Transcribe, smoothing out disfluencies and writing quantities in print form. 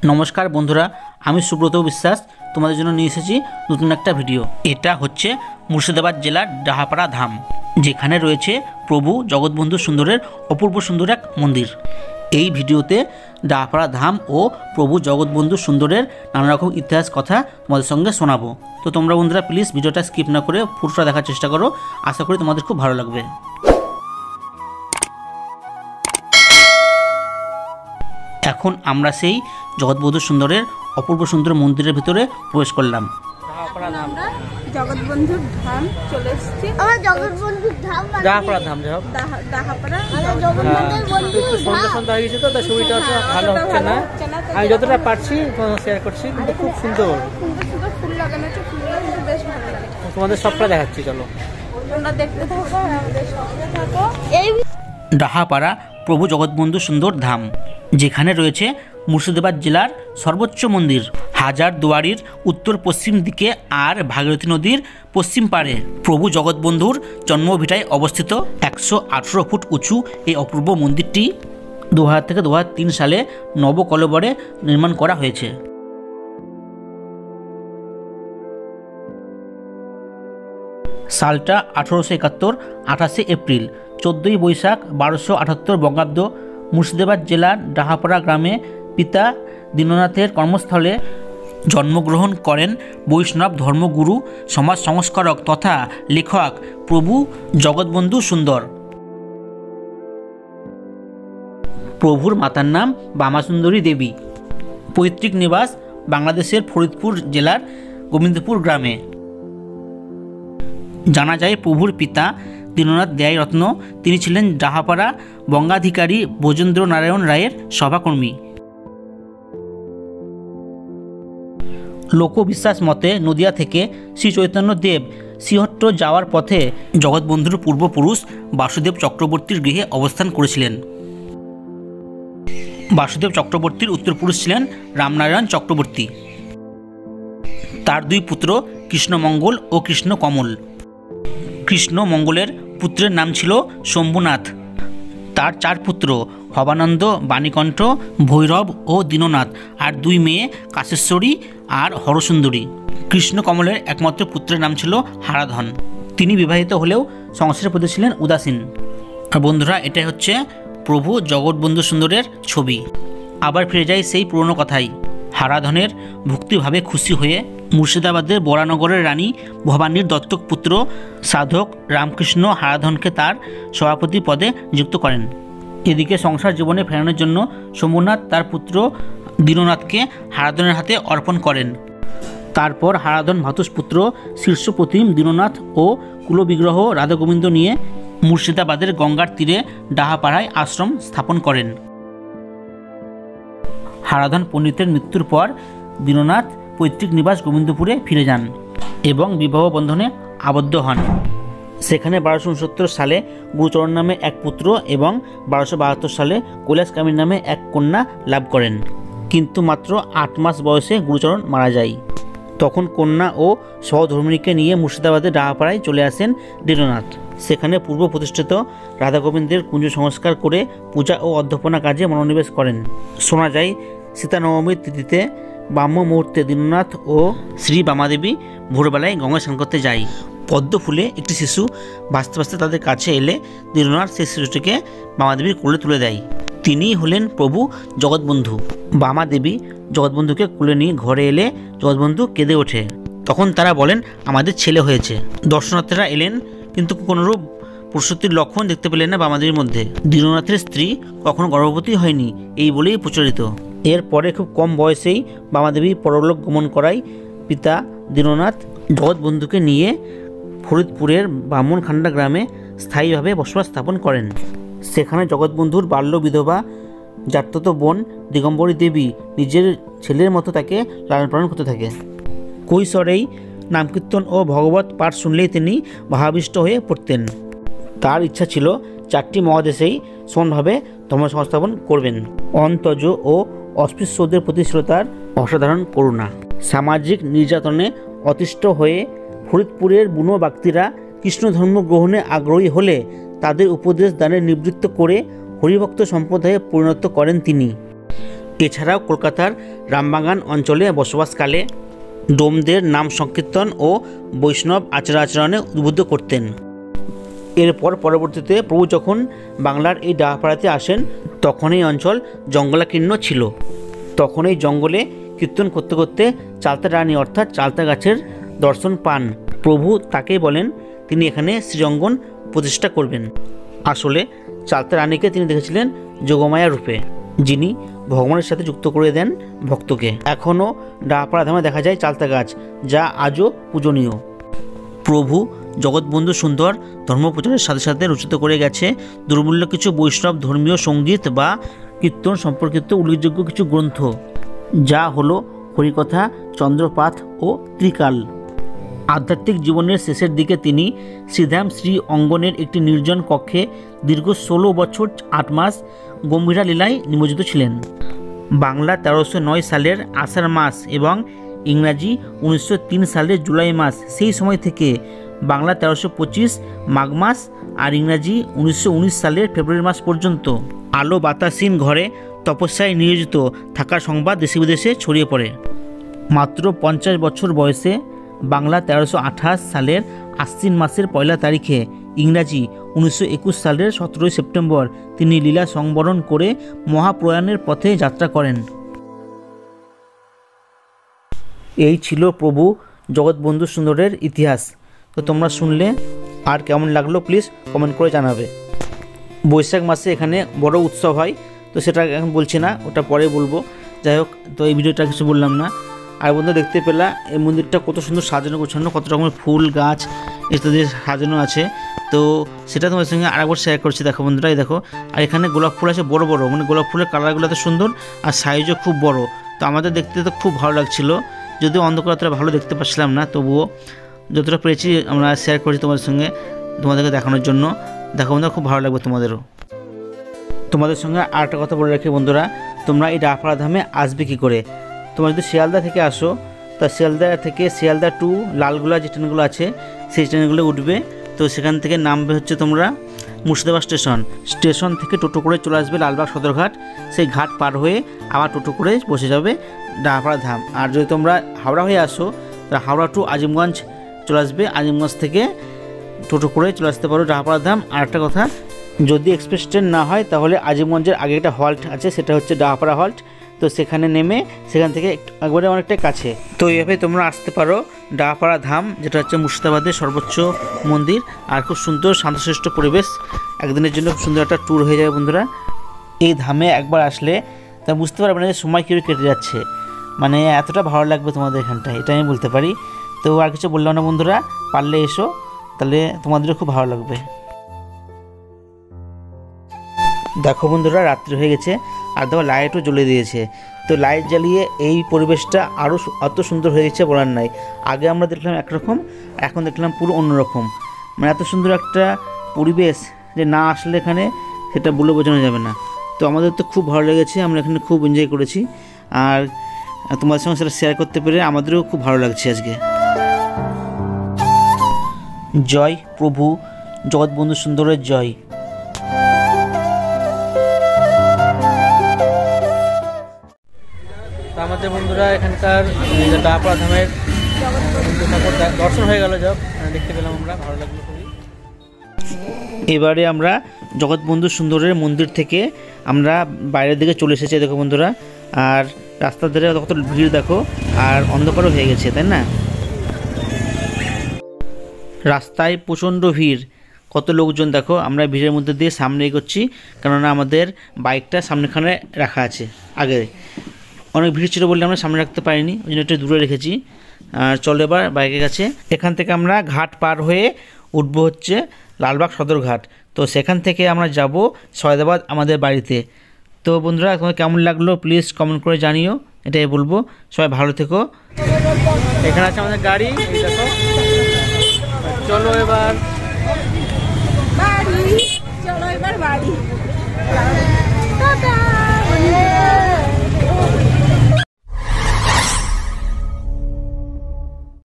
নমস্কার বন্ধুরা, আমি সুব্রত বিশ্বাস তোমাদের জন্য নিয়ে এসেছি নতুন একটা ভিডিও। এটা হচ্ছে মুর্শিদাবাদ জেলার ডাহাপাড়া ধাম, যেখানে রয়েছে প্রভু জগৎবন্ধু সুন্দরের অপূর্ব সুন্দর এক মন্দির। এই ভিডিওতে ডাহাপাড়া ধাম ও প্রভু জগৎবন্ধু সুন্দরের নানা রকম ইতিহাস কথা তোমাদের সঙ্গে শোনাবো। তো তোমরা বন্ধুরা প্লিজ ভিডিওটা স্কিপ না করে পুরোটা দেখার চেষ্টা করো, আশা করি তোমাদের খুব ভালো লাগবে। এখন আমরা সেই জগৎবন্ধু সুন্দরের অপূর্ব সুন্দর মন্দিরের ভিতরে প্রবেশ করলাম। আমরা জগৎবন্ধুর ধাম চলে এসেছি। আমার জগৎবন্ধুর ধাম ডাহাপাড়া ধাম যাই হোক, ডাহাপাড়া সন্ধ্যা হয়ে গেছে তো, তার ছবিটা ভালো হচ্ছে না। আমি যতটা পারছি তোমাদের শেয়ার করছি, কিন্তু খুব সুন্দর সুন্দর ফুল লাগানো আছে, ফুলগুলো কিন্তু বেশ ভালো লাগে। তোমাদের সবটা দেখাচ্ছি, চলো তোমরা দেখতে থাকো, আমাদের সঙ্গে থাকো। এই ডাহাপাড়া প্রভু জগৎবন্ধু সুন্দর ধাম, যেখানে রয়েছে মুর্শিদাবাদ জেলার সর্বোচ্চ মন্দির। হাজার দুয়ারির উত্তর পশ্চিম দিকে আর ভাগীরথী নদীর পশ্চিম পাড়ে প্রভু জগৎবন্ধুর জন্মভিটায় অবস্থিত 118 ফুট উঁচু এই অপূর্ব মন্দিরটি 2000 থেকে 2003 সালে নবকলেবরে নির্মাণ করা হয়েছে। সালটা 1871, 28 এপ্রিল, 14 বৈশাখ 1278 বঙ্গাব্দ। মুর্শিদাবাদ জেলার ডাহাপাড়া গ্রামে পিতা দীননাথের কর্মস্থলে জন্মগ্রহণ করেন বৈষ্ণব ধর্মগুরু, সমাজ সংস্কারক তথা লেখক প্রভু জগৎবন্ধু সুন্দর। প্রভুর মাতার নাম বামাসুন্দরী দেবী। পৈতৃক নিবাস বাংলাদেশের ফরিদপুর জেলার গোবিন্দপুর গ্রামে। জানা যায় প্রভুর পিতা দীননাথ দেয়াই রত্ন, তিনি ছিলেন ডাহাপাড়া বঙ্গাধিকারী ব্রজেন্দ্র নারায়ণ রায়ের সভাকর্মী। লোকবিশ্বাস মতে নদিয়া থেকে শ্রী চৈতন্য দেব শ্রীহট্ট যাওয়ার পথে জগৎবন্ধুর পূর্বপুরুষ বাসুদেব চক্রবর্তীর গৃহে অবস্থান করেছিলেন। বাসুদেব চক্রবর্তীর উত্তরপুরুষ ছিলেন রামনারায়ণ চক্রবর্তী। তার দুই পুত্র কৃষ্ণমঙ্গল ও কৃষ্ণকমল। কৃষ্ণমঙ্গলের পুত্রের নাম ছিল শম্ভুনাথ। তার 4 পুত্র ভবানন্দ, বাণীকণ্ঠ, ভৈরব ও দীননাথ, আর 2 মেয়ে কাশেশ্বরী আর হরসুন্দরী। কৃষ্ণকমলের একমাত্র পুত্রের নাম ছিল হারাধন। তিনি বিবাহিত হলেও সংসারের প্রতি ছিলেন উদাসীন। আর বন্ধুরা, এটাই হচ্ছে প্রভু জগৎবন্ধু সুন্দরের ছবি। আবার ফিরে যাই সেই পুরনো কথাই। হারাধনের ভক্তিভাবে খুশি হয়ে মুর্শিদাবাদের বরানগরের রানী ভবানীর দত্তক পুত্র সাধক রামকৃষ্ণ হারাধনকে তার সভাপতি পদে নিযুক্ত করেন। এদিকে সংসার জীবনে ফেরানোর জন্য শম্ভুনাথ তার পুত্র দীননাথকে হারাধনের হাতে অর্পণ করেন। তারপর হারাধন ভ্রাতুষ্পুত্র শীর্ষপ্রতিম দীননাথ ও কুলবিগ্রহ রাধাগোবিন্দ নিয়ে মুর্শিদাবাদের গঙ্গার তীরে ডাহাপাড়ায় আশ্রম স্থাপন করেন। হারাধন পণ্ডিতের মৃত্যুর পর দীননাথ পৈতৃক নিবাস গোবিন্দপুরে ফিরে যান এবং বিবাহ বন্ধনে আবদ্ধ হন। সেখানে 1269 সালে গুরুচরণ নামে এক পুত্র এবং 1272 সালে কৈলাসকামী নামে এক কন্যা লাভ করেন। কিন্তু মাত্র 8 মাস বয়সে গুরুচরণ মারা যায়। তখন কন্যা ও সহধর্মিণীকে নিয়ে মুর্শিদাবাদের ডাহাপাড়ায় চলে আসেন দীননাথ। সেখানে পূর্ব প্রতিষ্ঠিত রাধাগোবিন্দের কুঞ্জ সংস্কার করে পূজা ও অধ্যাপনা কাজে মনোনিবেশ করেন। শোনা যায় সীতানবমীর তিথিতে ব্রাহ্ম মুহূর্তে দীননাথ ও শ্রী বামাদেবী ভোরবেলায় গঙ্গা স্নান করতে যায়। পদ্ম ফুলে একটি শিশু ভাসতে ভাসতে তাদের কাছে এলে দীননাথ সেই শিশুটিকে বামাদেবীর কোলে তুলে দেয়। তিনিই হলেন প্রভু জগৎবন্ধু। বামাদেবী জগৎবন্ধুকে কোলে নিয়ে ঘরে এলে জগৎবন্ধু কেঁদে ওঠে। তখন তারা বলেন, আমাদের ছেলে হয়েছে। দর্শনার্থীরা এলেন, কিন্তু কোনোরূপ প্রসূতির লক্ষণ দেখতে পেলেন না বামাদেবীর মধ্যে। দীননাথের স্ত্রী কখনো গর্ভবতী হয়নি এই বলেই প্রচলিত। এরপরে খুব কম বয়সেই বামাদেবী পরলোক গমন করায় পিতা দীননাথ জগৎবন্ধুকে নিয়ে ফরিদপুরের ব্রাহ্মণখান্ডা গ্রামে স্থায়ীভাবে বসবাস স্থাপন করেন। সেখানে জগৎবন্ধুর বাল্য বিধবা জাতত বোন দিগম্বরী দেবী নিজের ছেলের মতো তাকে লালন পালন করতে থাকে। কৈশোরেই নামকীর্তন ও ভগবত পাঠ শুনলেই তিনি ভাবাবিষ্ট হয়ে পড়তেন। তার ইচ্ছা ছিল 4টি মহাদেশেই সমানভাবে ধর্ম সংস্থাপন করবেন। অন্তজ ও অস্পৃশ্যদের প্রতি ছিল তার অসাধারণ করুণা। সামাজিক নির্যাতনে অতিষ্ঠ হয়ে ফরিদপুরের বুনো ব্যক্তিরা কৃষ্ণ ধর্ম গ্রহণে আগ্রহী হলে তাদের উপদেশ দানে নিবৃত্ত করে হরিভক্ত সম্প্রদায়ে পরিণত করেন তিনি। এছাড়াও কলকাতার রামবাগান অঞ্চলে বসবাসকালে ডোমদের নাম সংকীর্তন ও বৈষ্ণব আচার আচরণে উদ্বুদ্ধ করতেন। এরপর পরবর্তীতে প্রভু যখন বাংলার এই ডাহাপাড়াতে আসেন তখন এই অঞ্চল জঙ্গলাকীর্ণ ছিল। তখন এই জঙ্গলে কীর্তন করতে করতে চালতা রানী অর্থাৎ চালতা গাছের দর্শন পান। প্রভু তাকেই বলেন তিনি এখানে শ্রীঅঙ্গন প্রতিষ্ঠা করবেন। আসলে চালতা রানীকে তিনি দেখেছিলেন যোগমায়া রূপে, যিনি ভগবানের সাথে যুক্ত করে দেন ভক্তকে। এখনও ডাহাপাড়া ধামে দেখা যায় চালতা গাছ, যা আজও পূজনীয়। প্রভু জগৎবন্ধু সুন্দর ধর্মপ্রচারের সাথে সাথে রচিত করে গেছে দুর্মূল্য কিছু বৈষ্ণব ধর্মীয় সঙ্গীত বা কীর্তন সম্পর্কিত উল্লেখযোগ্য কিছু গ্রন্থ, যা হলো হরিকথা, চন্দ্রপাঠ ও ত্রিকাল। আধ্যাত্মিক জীবনের শেষের দিকে তিনি শ্রীধাম শ্রী অঙ্গনের একটি নির্জন কক্ষে দীর্ঘ 16 বছর 8 মাস গম্ভীরা লীলায় নিমজ্জিত ছিলেন। বাংলা 1309 সালের আষাঢ় মাস এবং ইংরাজি 1903 সালের জুলাই মাস, সেই সময় থেকে বাংলা 1325 মাঘ মাস আর ইংরাজি 1919 সালের ফেব্রুয়ারি মাস পর্যন্ত আলো বাতাসহীন ঘরে তপস্যায় নিয়োজিত থাকার সংবাদ দেশে বিদেশে ছড়িয়ে পড়ে। মাত্র 50 বছর বয়সে বাংলা 1328 সালের আশ্বিন মাসের 1 তারিখে ইংরাজি 1921 সালের 17 সেপ্টেম্বর তিনি লীলা সংবরণ করে মহাপ্রয়াণের পথে যাত্রা করেন। এই ছিল প্রভু জগৎবন্ধু সুন্দরের ইতিহাস। তো তোমরা শুনলে আর কেমন লাগলো প্লিজ কমেন্ট করে জানাবে। বৈশাখ মাসে এখানে বড় উৎসব হয়, তো সেটা এখন বলছি না, ওটা পরে বলবো। যাই হোক, তো এই ভিডিওটা কিছু বললাম না। আর বন্ধু দেখতে পেলা এই মন্দিরটা কত সুন্দর সাজানো গোছানো, কত রকমের ফুল গাছ ইত্যাদি সাজানো আছে। তো সেটা তোমাদের সঙ্গে আরেকবার শেয়ার করছি। দেখো বন্ধুরা, এই দেখো, আর এখানে গোলাপ ফুল আছে বড় বড়, মানে গোলাপ ফুলের কালারগুলো এত সুন্দর আর সাইজও খুব বড়। তো আমাদের দেখতে তো খুব ভালো লাগছিলো, যদিও অন্ধকার অতটা ভালো দেখতে পাচ্ছিলাম না, তবুও যতটা পেরেছি আমরা শেয়ার করেছি তোমাদের সঙ্গে, তোমাদেরকে দেখানোর জন্য। দেখো বন্ধুরা, খুব ভালো লাগবে তোমাদেরও। তোমাদের সঙ্গে আর একটা কথা বলে রাখি বন্ধুরা, তোমরা এই ডাহাপাড়া ধামে আসবে কী করে? তোমরা যদি শিয়ালদা থেকে আসো, তা শিয়ালদা থেকে শিয়ালদা টু লালগোলা যে ট্রেনগুলো আছে সেই ট্রেনগুলো উঠবে। তো সেখান থেকে নামবে হচ্ছে তোমরা মুর্শিদাবাদ স্টেশন থেকে টোটো করে চলে আসবে লালবাগ সদরঘাট। সেই ঘাট পার হয়ে আবার টোটো করে বসে যাবে ডাহাপাড়া ধাম। আর যদি তোমরা হাওড়া হয়ে আসো, তা হাওড়া টু আজিমগঞ্জ চলে আসবে, আজিমগঞ্জ থেকে টোটো করে চলে আসতে পারো ডাহাপাড়া ধাম। আর একটা কথা, যদি এক্সপ্রেস ট্রেন না হয় তাহলে আজিমগঞ্জের আগে একটা হল্ট আছে, সেটা হচ্ছে ডাহাপাড়া হল্ট। তো সেখানে নেমে সেখান থেকে একবারে অনেকটাই কাছে। তো এইভাবে তোমরা আসতে পারো ডাহাপাড়া ধাম, যেটা হচ্ছে মুর্শিদাবাদের সর্বোচ্চ মন্দির। আর খুব সুন্দর শান্তশিষ্ট পরিবেশ, একদিনের জন্য খুব সুন্দর একটা ট্যুর হয়ে যাবে বন্ধুরা। এই ধামে একবার আসলে তা বুঝতে পারবে না যে সময় কীভাবে কেটে যাচ্ছে, মানে এতটা ভালো লাগবে তোমাদের এখানটায়, এটা আমি বলতে পারি। তো আর কিছু বললাম না বন্ধুরা, পারলে এসো, তাহলে তোমাদেরও খুব ভালো লাগবে। দেখো বন্ধুরা, রাত্রি হয়ে গেছে আর দেখো লাইটও জ্বলে দিয়েছে। তো লাইট জ্বালিয়ে এই পরিবেশটা আরও অত সুন্দর হয়ে গেছে বলার নাই। আগে আমরা দেখলাম একরকম, এখন দেখলাম পুরো অন্যরকম, মানে এত সুন্দর একটা পরিবেশ যে না আসলে এখানে সেটা বলে বোঝানো যাবে না। তো আমাদের তো খুব ভালো লেগেছে, আমরা এখানে খুব এনজয় করেছি, আর তোমাদের সঙ্গে সেটা শেয়ার করতে পেরে আমাদেরও খুব ভালো লাগছে আজকে। জয় প্রভু জগৎবন্ধু সুন্দরের জয়। আমাদের বন্ধুরা এখানকার ডাহাপাড়া ধামের দর্শন হয়ে গেল, যাক দেখতে পেলাম আমরা, ভালো লাগলো খুবই। এবারে আমরা জগৎবন্ধু সুন্দরের মন্দির থেকে আমরা বাইরের দিকে চলে এসেছি। দেখো বন্ধুরা, আর রাস্তার ধারে কত ভিড় দেখো, আর অন্ধকারও হয়ে গেছে, তাই না? রাস্তায় প্রচণ্ড ভিড়, কত লোকজন দেখো। আমরা ভিড়ের মধ্যে দিয়ে সামনে এগোচ্ছি, কেননা আমাদের বাইকটা সামনেখানে রাখা আছে। আগে অনেক ভিড় ছিল বলে আমরা সামনে রাখতে পারিনি, ওই জন্য একটু দূরে রেখেছি। আর চলো এবার বাইকের কাছে। এখান থেকে আমরা ঘাট পার হয়ে উঠবো হচ্ছে লালবাগ সদরঘাট। তো সেখান থেকে আমরা যাব সয়দাবাদ আমাদের বাড়িতে। তো বন্ধুরা, তোমার কেমন লাগলো প্লিজ কমেন্ট করে জানিও, এটাই বলবো। সবাই ভালো থেকো। এখানে আছে আমাদের গাড়ি, এই দেখো। চলো এবার বাড়ি।